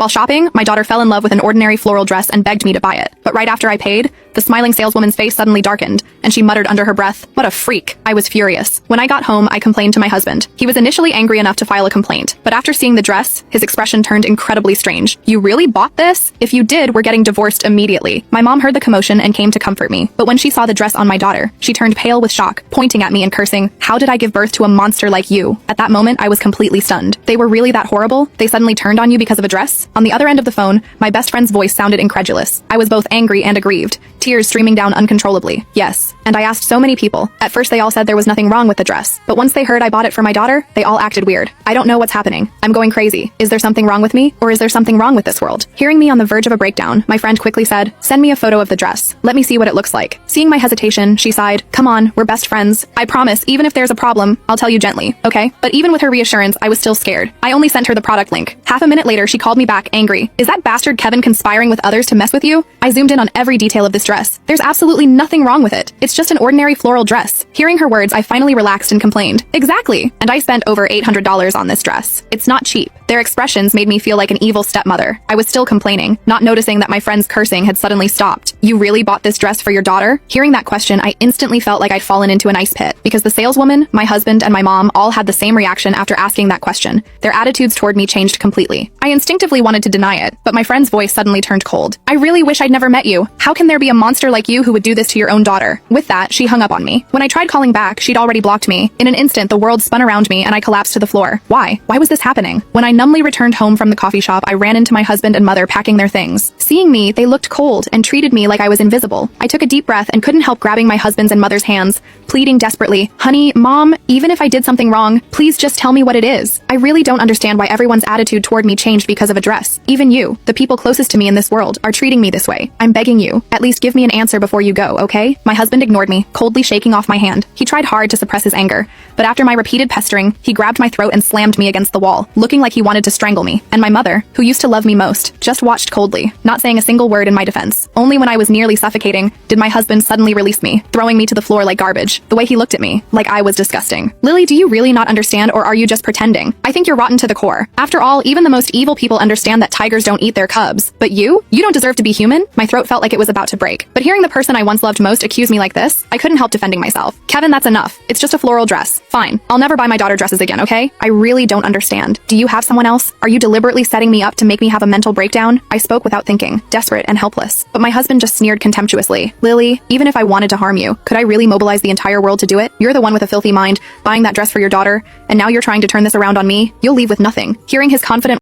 While shopping, my daughter fell in love with an ordinary floral dress and begged me to buy it. But right after I paid, the smiling saleswoman's face suddenly darkened, and she muttered under her breath, "What a freak." I was furious. When I got home, I complained to my husband. He was initially angry enough to file a complaint, but after seeing the dress, his expression turned incredibly strange. "You really bought this? If you did, we're getting divorced immediately." My mom heard the commotion and came to comfort me, but when she saw the dress on my daughter, she turned pale with shock, pointing at me and cursing, "How did I give birth to a monster like you?" At that moment, I was completely stunned. They were really that horrible? They suddenly turned on you because of a dress? On the other end of the phone, my best friend's voice sounded incredulous. I was both angry and aggrieved, tears streaming down uncontrollably. Yes, and I asked so many people. At first they all said there was nothing wrong with the dress, but once they heard I bought it for my daughter, they all acted weird. I don't know what's happening. I'm going crazy. Is there something wrong with me? Or is there something wrong with this world? Hearing me on the verge of a breakdown, my friend quickly said, "Send me a photo of the dress. Let me see what it looks like." Seeing my hesitation, she sighed, "Come on, we're best friends. I promise, even if there's a problem, I'll tell you gently, okay?" But even with her reassurance, I was still scared. I only sent her the product link. Half a minute later, she called me back, angry. "Is that bastard Kevin conspiring with others to mess with you?" I zoomed in on every detail of this dress. There's absolutely nothing wrong with it. It's just an ordinary floral dress. Hearing her words, I finally relaxed and complained. "Exactly. And I spent over $800 on this dress. It's not cheap." Their expressions made me feel like an evil stepmother. I was still complaining, not noticing that my friend's cursing had suddenly stopped. "You really bought this dress for your daughter?" Hearing that question, I instantly felt like I'd fallen into an ice pit, because the saleswoman, my husband, and my mom all had the same reaction after asking that question. Their attitudes toward me changed completely. I instinctively wanted to deny it, but my friend's voice suddenly turned cold. "I really wish I'd never met you. How can there be a monster like you who would do this to your own daughter?" With that, she hung up on me. When I tried calling back, she'd already blocked me. In an instant, the world spun around me and I collapsed to the floor. Why? Why was this happening? When I numbly returned home from the coffee shop, I ran into my husband and mother packing their things. Seeing me, they looked cold and treated me like I was invisible. I took a deep breath and couldn't help grabbing my husband's and mother's hands, pleading desperately, "Honey, Mom, even if I did something wrong, please just tell me what it is. I really don't understand why everyone's attitude toward me changed because of a dress. Even you, the people closest to me in this world, are treating me this way. I'm begging you, at least give me an answer before you go, okay?" My husband ignored me, coldly shaking off my hand. He tried hard to suppress his anger, but after my repeated pestering, he grabbed my throat and slammed me against the wall, looking like he wanted to strangle me. And my mother, who used to love me most, just watched coldly, not saying a single word in my defense. Only when I was nearly suffocating did my husband suddenly release me, throwing me to the floor like garbage. The way he looked at me, like I was disgusting. "Lily, do you really not understand, or are you just pretending? I think you're rotten to the core. After all, even the most evil people understand that tigers don't eat their cubs. But you don't deserve to be human?" My throat felt like it was about to break. But hearing the person I once loved most accuse me like this, I couldn't help defending myself. "Kevin, that's enough. It's just a floral dress. Fine. I'll never buy my daughter dresses again, okay? I really don't understand. Do you have someone else? Are you deliberately setting me up to make me have a mental breakdown?" I spoke without thinking, desperate and helpless. But my husband just sneered contemptuously. "Lily, even if I wanted to harm you, could I really mobilize the entire world to do it? You're the one with a filthy mind, buying that dress for your daughter, and now you're trying to turn this around on me? You'll leave with nothing." Hearing his confident